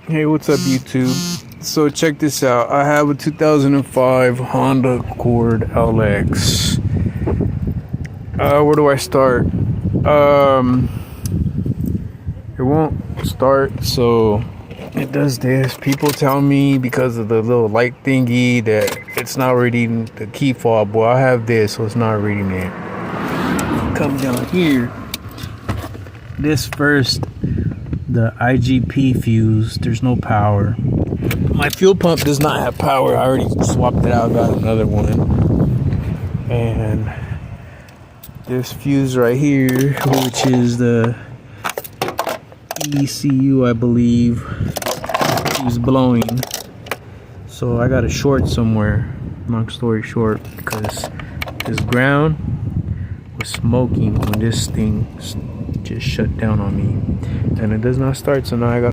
Hey, what's up, YouTube? So check this out. I have a 2005 Honda Accord LX. Where do I start? It won't start, so it does this. People tell me because of the little light thingy that it's not reading the key fob. Well, I have this, so it's not reading it. Come down here. This first, the IGP fuse, there's no power. My fuel pump does not have power. I already swapped it out, got another one. And this fuse right here, which is the ECU, I believe, is blowing. So I got a short somewhere. Long story short, because this ground was smoking when this thing just shut down on me, and it does not start. So now I got